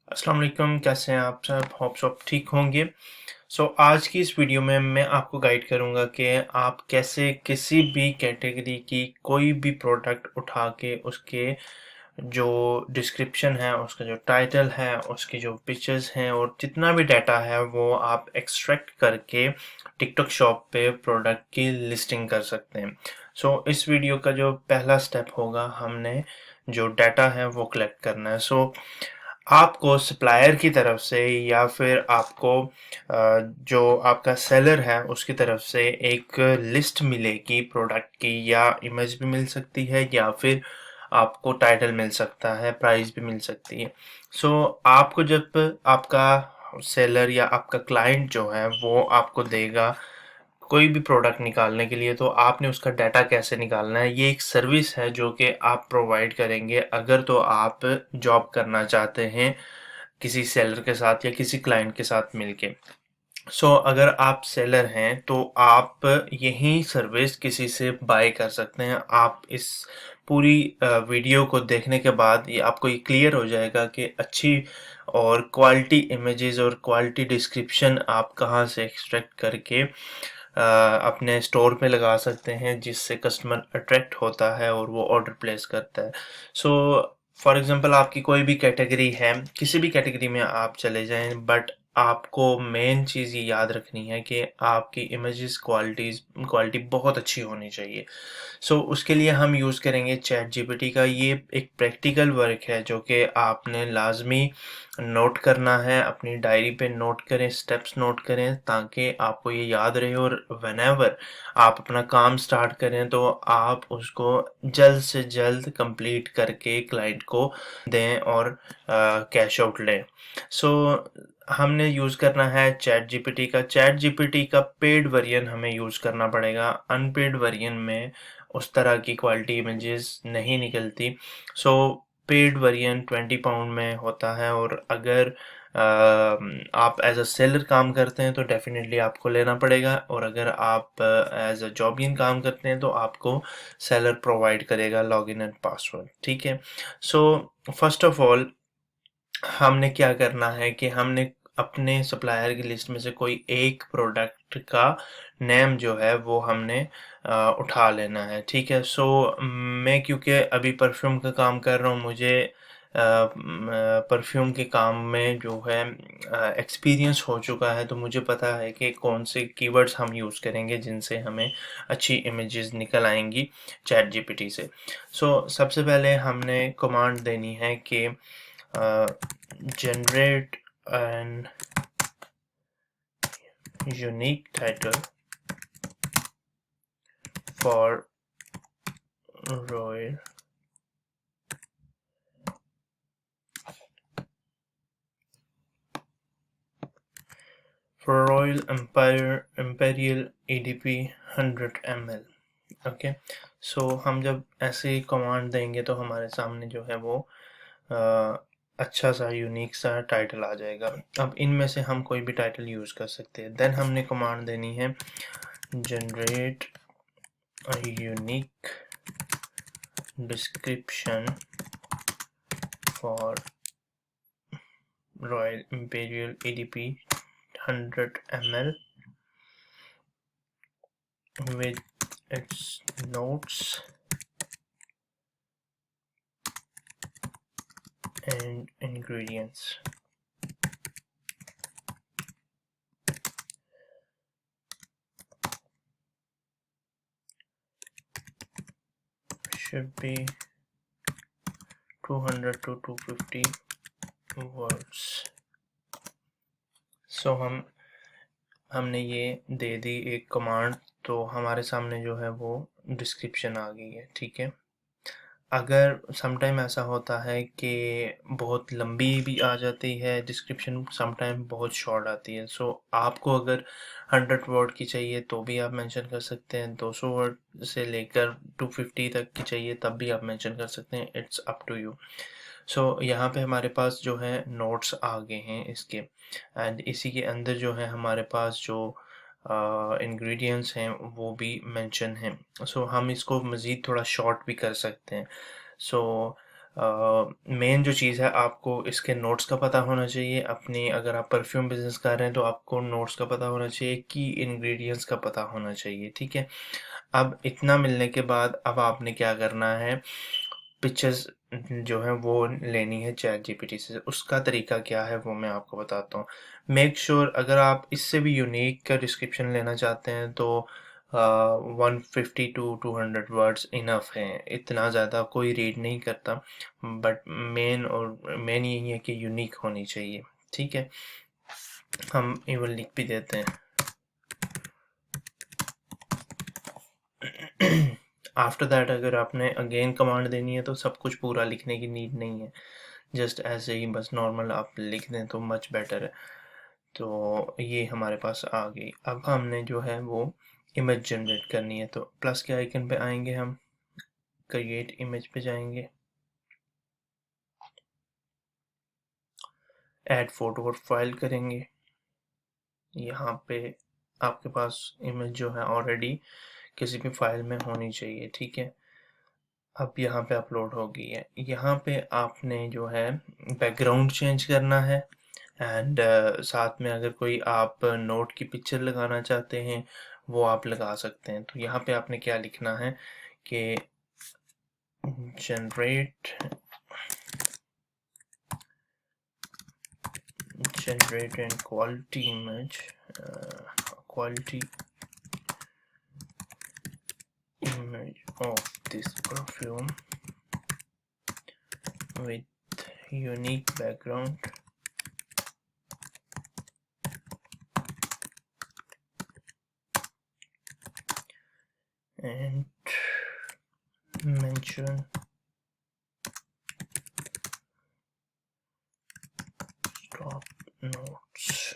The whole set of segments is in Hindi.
अस्सलाम वालेकुम, कैसे हैं आप सब? होप सब ठीक होंगे। आज की इस वीडियो में मैं आपको गाइड करूंगा कि आप कैसे किसी भी कैटेगरी की कोई भी प्रोडक्ट उठा के उसके जो डिस्क्रिप्शन है, उसका जो टाइटल है, उसकी जो पिक्चर्स हैं और जितना भी डाटा है वो आप एक्सट्रैक्ट करके टिकटॉक शॉप पे प्रोडक्ट की लिस्टिंग कर सकते हैं। इस वीडियो का जो पहला स्टेप होगा, हमने जो डाटा है वो कलेक्ट करना है। आपको सप्लायर की तरफ से या फिर आपको जो आपका सेलर है उसकी तरफ से एक लिस्ट मिलेगी प्रोडक्ट की, या इमेज भी मिल सकती है या फिर आपको टाइटल मिल सकता है, प्राइस भी मिल सकती है। आपको जब आपका सेलर या आपका क्लाइंट जो है वो आपको देगा कोई भी प्रोडक्ट निकालने के लिए, तो आपने उसका डाटा कैसे निकालना है, ये एक सर्विस है जो कि आप प्रोवाइड करेंगे अगर तो आप जॉब करना चाहते हैं किसी सेलर के साथ या किसी क्लाइंट के साथ मिलके। अगर आप सेलर हैं तो आप यही सर्विस किसी से बाय कर सकते हैं। आप इस पूरी वीडियो को देखने के बाद ये आपको ये क्लियर हो जाएगा कि अच्छी और क्वालिटी इमेजेस और क्वालिटी डिस्क्रिप्शन आप कहाँ से एक्सट्रैक्ट करके अपने स्टोर पे लगा सकते हैं, जिससे कस्टमर अट्रैक्ट होता है और वो ऑर्डर प्लेस करता है। फॉर एग्जांपल आपकी कोई भी कैटेगरी है, किसी भी कैटेगरी में आप चले जाएं, बट आपको मेन चीज़ ये याद रखनी है कि आपकी इमेजेस क्वालिटी बहुत अच्छी होनी चाहिए। उसके लिए हम यूज़ करेंगे चैट जीपीटी का। ये एक प्रैक्टिकल वर्क है जो कि आपने लाजमी नोट करना है, अपनी डायरी पे नोट करें, स्टेप्स नोट करें ताकि आपको ये याद रहे, और व्हेनेवर आप अपना काम स्टार्ट करें तो आप उसको जल्द से जल्द कंप्लीट करके क्लाइंट को दें और कैश आउट लें। सो हमने यूज़ करना है चैट जीपीटी का पेड वर्जन हमें यूज़ करना पड़ेगा। अनपेड वर्जन में उस तरह की क्वालिटी इमेजेस नहीं निकलती। सो पेड वर्जन 20 पाउंड में होता है, और अगर आप एज अ सेलर काम करते हैं तो डेफिनेटली आपको लेना पड़ेगा, और अगर आप एज अ जॉबियन काम करते हैं तो आपको सेलर प्रोवाइड करेगा लॉगिन एंड पासवर्ड। ठीक है। सो फर्स्ट ऑफ ऑल हमने क्या करना है कि हमने अपने सप्लायर की लिस्ट में से कोई एक प्रोडक्ट का नेम जो है वो हमने उठा लेना है। ठीक है। मैं क्योंकि अभी परफ्यूम का काम कर रहा हूँ, मुझे परफ्यूम के काम में जो है एक्सपीरियंस हो चुका है, तो मुझे पता है कि कौन से कीवर्ड्स हम यूज़ करेंगे जिनसे हमें अच्छी इमेजेस निकल आएंगी चैट जीपीटी से। सबसे पहले हमने कमांड देनी है कि generate an unique title for Royal Imperial EDP 100 ml। Okay. हम जब ऐसे कमांड देंगे तो हमारे सामने जो है वो अच्छा सा यूनिक सा टाइटल आ जाएगा। अब इनमें से हम कोई भी टाइटल यूज़ कर सकते हैं। देन हमने कमांड देनी है generate a unique description for Royal Imperial EDP 100 ml with its notes and ingredients. Should be 200 to 250 words. हमने ये दे दी एक कमांड, तो हमारे सामने जो है वो डिस्क्रिप्शन आ गई है। ठीक है। अगर समटाइम ऐसा होता है कि बहुत लंबी भी आ जाती है डिस्क्रिप्शन, समटाइम बहुत शॉर्ट आती है। आपको अगर 100 वर्ड की चाहिए तो भी आप मेंशन कर सकते हैं, 200 वर्ड से लेकर 250 तक की चाहिए तब भी आप मेंशन कर सकते हैं। It's up to you. यहाँ पे हमारे पास जो है नोट्स आ गए हैं इसके, एंड इसी के अंदर जो है हमारे पास जो इंग्रेडिएंट्स हैं वो भी मेंशन हैं। हम इसको मज़ीद थोड़ा शॉर्ट भी कर सकते हैं। सो मेन जो चीज़ है, आपको इसके नोट्स का पता होना चाहिए। अपनी अगर आप परफ्यूम बिजनेस कर रहे हैं तो आपको नोट्स का पता होना चाहिए, की इंग्रेडिएंट्स का पता होना चाहिए, ठीक है। अब इतना मिलने के बाद अब आपने क्या करना है, पिक्चर्स जो है वो लेनी है चैट जीपीटी से। उसका तरीका क्या है वो मैं आपको बताता हूँ। मेक श्योर अगर आप इससे भी यूनिक का डिस्क्रिप्शन लेना चाहते हैं तो 150 टू 200 वर्ड्स इनफ हैं, इतना ज़्यादा कोई रीड नहीं करता। बट मेन यही है कि यूनिक होनी चाहिए, ठीक है। हम इवन लिख भी देते हैं। आफ्टर दैट अगर आपने अगेन कमांड देनी है तो सब कुछ पूरा लिखने की नीड नहीं है, जस्ट ऐसे ही बस नॉर्मल आप लिख दें तो मच बेटर है। तो ये हमारे पास आ गई। अब हमने जो है वो इमेज जनरेट करनी है, तो प्लस के आइकन पे आएंगे, हम क्रिएट इमेज पे जाएंगे, ऐड फोटो और फाइल करेंगे। यहाँ पे आपके पास इमेज जो है ऑलरेडी किसी भी फाइल में होनी चाहिए, ठीक है। अब यहाँ पे अपलोड हो गई है। यहाँ पे आपने जो है बैकग्राउंड चेंज करना है, एंड साथ में अगर कोई आप नोट की पिक्चर लगाना चाहते हैं वो आप लगा सकते हैं। तो यहाँ पे आपने क्या लिखना है कि generate and quality image, quality image of this perfume with unique background and mention top notes।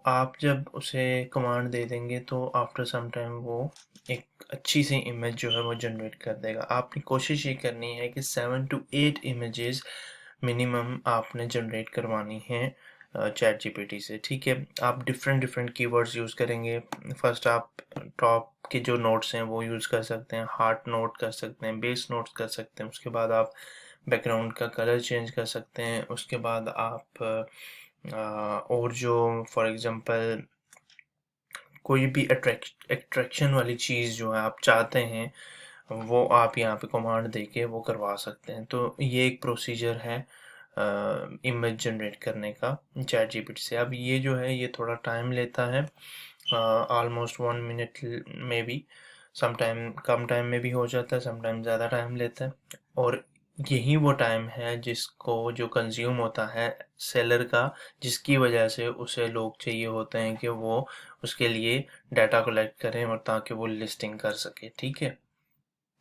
आप जब उसे कमांड दे देंगे तो आफ्टर सम टाइम वो एक अच्छी सी इमेज जो है वो जनरेट कर देगा। आपकी कोशिश ये करनी है कि 7 to 8 इमेजेस मिनिमम आपने जनरेट करवानी है चैट जीपीटी से, ठीक है। आप डिफरेंट कीवर्ड्स यूज़ करेंगे। फर्स्ट आप टॉप के जो नोट्स हैं वो यूज़ कर सकते हैं, हार्ट नोट कर सकते हैं, बेस नोट्स कर सकते हैं। उसके बाद आप बैकग्राउंड का कलर चेंज कर सकते हैं। उसके बाद आप और जो फॉर एग्जांपल कोई भी अट्रैक्शन वाली चीज़ जो है आप चाहते हैं वो आप यहाँ पे कमांड देके वो करवा सकते हैं। तो ये एक प्रोसीजर है इमेज जनरेट करने का चैट जीपीटी से। अब ये जो है ये थोड़ा टाइम लेता है, ऑलमोस्ट 1 मिनट में भी, समटाइम कम टाइम में भी हो जाता है, समटाइम ज़्यादा टाइम लेता है। और यही वो टाइम है जिसको जो कंज्यूम होता है सेलर का, जिसकी वजह से उसे लोग चाहिए होते हैं कि वो उसके लिए डाटा कलेक्ट करें और ताकि वो लिस्टिंग कर सके, ठीक है।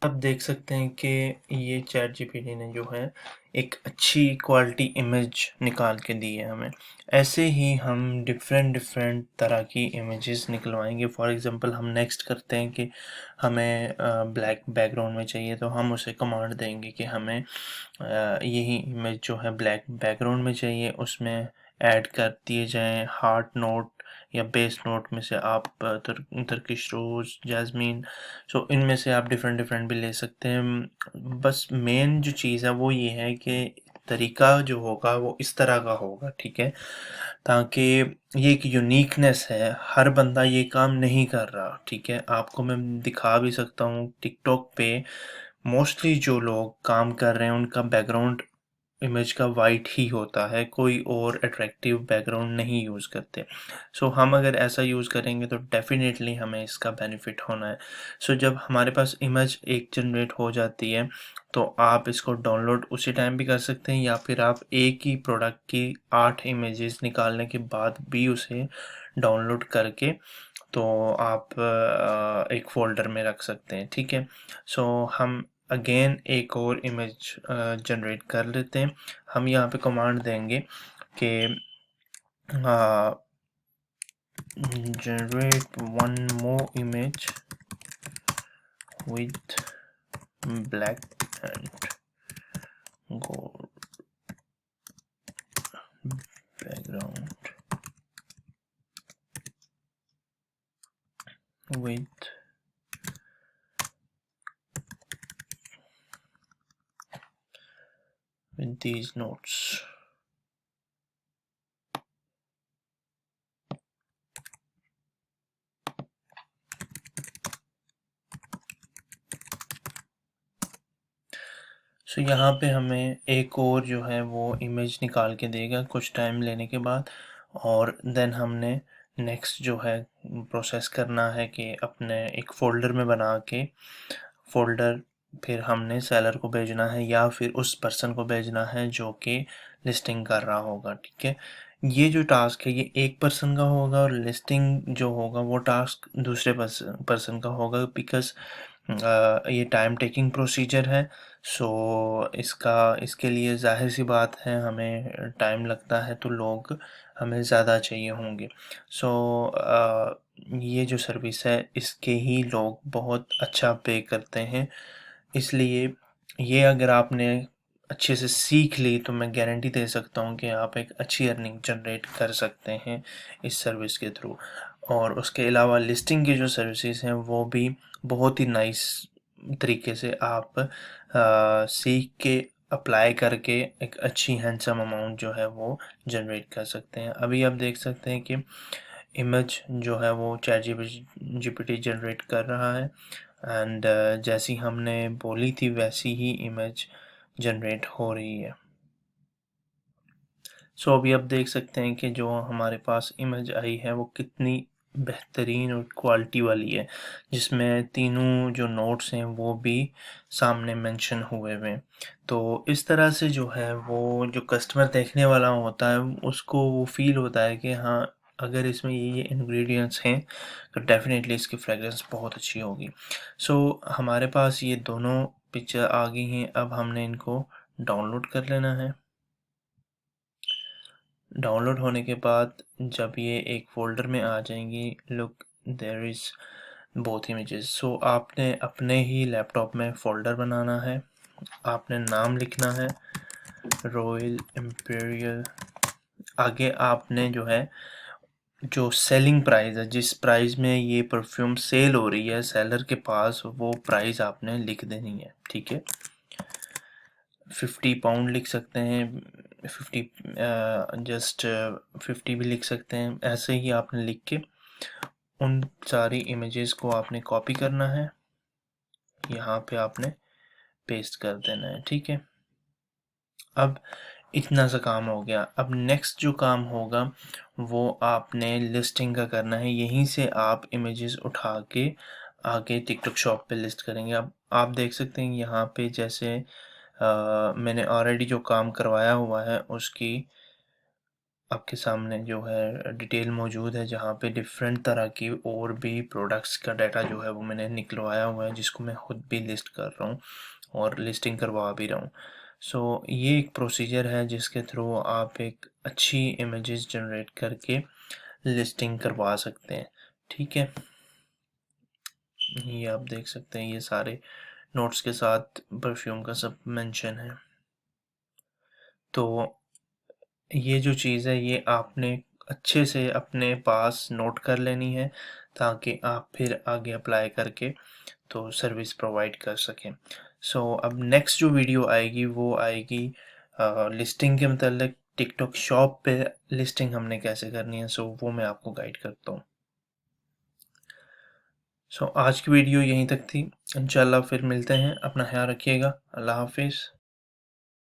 आप देख सकते हैं कि ये चैट जीपीटी ने जो है एक अच्छी क्वालिटी इमेज निकाल के दी है हमें। ऐसे ही हम डिफरेंट तरह की इमेजेस निकलवाएंगे। फॉर एग्जांपल हम नेक्स्ट करते हैं कि हमें ब्लैक बैकग्राउंड में चाहिए, तो हम उसे कमांड देंगे कि हमें यही इमेज जो है ब्लैक बैकग्राउंड में चाहिए। उसमें ऐड कर दिए जाएं हार्ट नोट या बेस नोट में से आप तुर्किश रोज़, जैस्मीन। इनमें से आप डिफरेंट भी ले सकते हैं। बस मेन जो चीज़ है वो ये है कि तरीका जो होगा वो इस तरह का होगा, ठीक है, ताकि ये एक यूनिकनेस है। हर बंदा ये काम नहीं कर रहा, ठीक है। आपको मैं दिखा भी सकता हूँ टिकटॉक पे मोस्टली जो लोग काम कर रहे हैं उनका बैकग्राउंड इमेज का वाइट ही होता है, कोई और अट्रैक्टिव बैकग्राउंड नहीं यूज़ करते। हम अगर ऐसा यूज़ करेंगे तो डेफिनेटली हमें इसका बेनिफिट होना है। जब हमारे पास इमेज एक जनरेट हो जाती है तो आप इसको डाउनलोड उसी टाइम भी कर सकते हैं, या फिर आप एक ही प्रोडक्ट की 8 इमेजेस निकालने के बाद भी उसे डाउनलोड करके तो आप एक फ़ोल्डर में रख सकते हैं, ठीक है। हम अगेन एक और इमेज जनरेट कर लेते हैं। हम यहाँ पे कमांड देंगे कि generate one more image with black and gold background with with these notes. सो यहाँ पे हमें एक और जो है वो इमेज निकाल के देगा कुछ टाइम लेने के बाद, और देन हमने नेक्स्ट जो है प्रोसेस करना है कि अपने एक फ़ोल्डर में बना के फ़ोल्डर फिर हमने सेलर को भेजना है या फिर उस पर्सन को भेजना है जो कि लिस्टिंग कर रहा होगा। ठीक है, ये जो टास्क है ये एक पर्सन का होगा और लिस्टिंग जो होगा वो टास्क दूसरे पर्सन का होगा, बिकॉज़ ये टाइम टेकिंग प्रोसीजर है। सो इसके लिए ज़ाहिर सी बात है हमें टाइम लगता है तो लोग हमें ज़्यादा चाहिए होंगे। सो ये जो सर्विस है इसके ही लोग बहुत अच्छा पे करते हैं, इसलिए ये अगर आपने अच्छे से सीख ली तो मैं गारंटी दे सकता हूँ कि आप एक अच्छी अर्निंग जनरेट कर सकते हैं इस सर्विस के थ्रू। और उसके अलावा लिस्टिंग की जो सर्विसेज हैं वो भी बहुत ही नाइस तरीके से आप सीख के अप्लाई करके एक अच्छी हैंडसम अमाउंट जो है वो जनरेट कर सकते हैं। अभी आप देख सकते हैं कि इमेज जो है वो चैट जीपीटी जनरेट कर रहा है, एंड जैसी हमने बोली थी वैसी ही इमेज जनरेट हो रही है। सो अभी आप देख सकते हैं कि जो हमारे पास इमेज आई है वो कितनी बेहतरीन और क्वालिटी वाली है, जिसमें तीनों जो नोट्स हैं वो भी सामने मेंशन हुए हुए हैं। तो इस तरह से जो है वो जो कस्टमर देखने वाला होता है उसको वो फील होता है कि हाँ, अगर इसमें ये इंग्रेडिएंट्स हैं तो डेफिनेटली इसकी फ्रेगरेंस बहुत अच्छी होगी। सो हमारे पास ये दोनों पिक्चर आ गई हैं, अब हमने इनको डाउनलोड कर लेना है। डाउनलोड होने के बाद जब ये एक फ़ोल्डर में आ जाएंगी, look there is both images. So आपने अपने ही लैपटॉप में फ़ोल्डर बनाना है, आपने नाम लिखना है रॉयल इम्पीरियल। आगे आपने जो है जो सेलिंग प्राइस है, जिस प्राइस में ये परफ्यूम सेल हो रही है सेलर के पास, वो प्राइस आपने लिख देनी है। ठीक है, 50 पाउंड लिख सकते हैं, 50 जस्ट 50 भी लिख सकते हैं। ऐसे ही आपने लिख के उन सारी इमेजेस को आपने कॉपी करना है, यहाँ पे आपने पेस्ट कर देना है। ठीक है, अब इतना सा काम हो गया। अब नेक्स्ट जो काम होगा वो आपने लिस्टिंग का करना है। यहीं से आप इमेजेस उठा के आगे टिकटॉक शॉप पे लिस्ट करेंगे। अब आप देख सकते हैं यहाँ पे जैसे मैंने ऑलरेडी जो काम करवाया हुआ है उसकी आपके सामने जो है डिटेल मौजूद है, जहाँ पे डिफरेंट तरह की और भी प्रोडक्ट्स का डाटा जो है वो मैंने निकलवाया हुआ है, जिसको मैं खुद भी लिस्ट कर रहा हूँ और लिस्टिंग करवा भी रहा हूँ। सो ये एक प्रोसीजर है जिसके थ्रू आप एक अच्छी इमेजेस जनरेट करके लिस्टिंग करवा सकते हैं। ठीक है, ये आप देख सकते हैं ये सारे नोट्स के साथ परफ्यूम का सब मेंशन है। तो ये जो चीज़ है ये आपने अच्छे से अपने पास नोट कर लेनी है, ताकि आप फिर आगे अप्लाई करके तो सर्विस प्रोवाइड कर सकें। सो अब नेक्स्ट जो वीडियो आएगी वो आएगी लिस्टिंग के मतलब टिकटॉक शॉप पे लिस्टिंग हमने कैसे करनी है, सो वो मैं आपको गाइड करता हूँ। सो आज की वीडियो यहीं तक थी, इंशाल्लाह फिर मिलते हैं। अपना ख्याल रखिएगा। अल्लाह हाफिज़।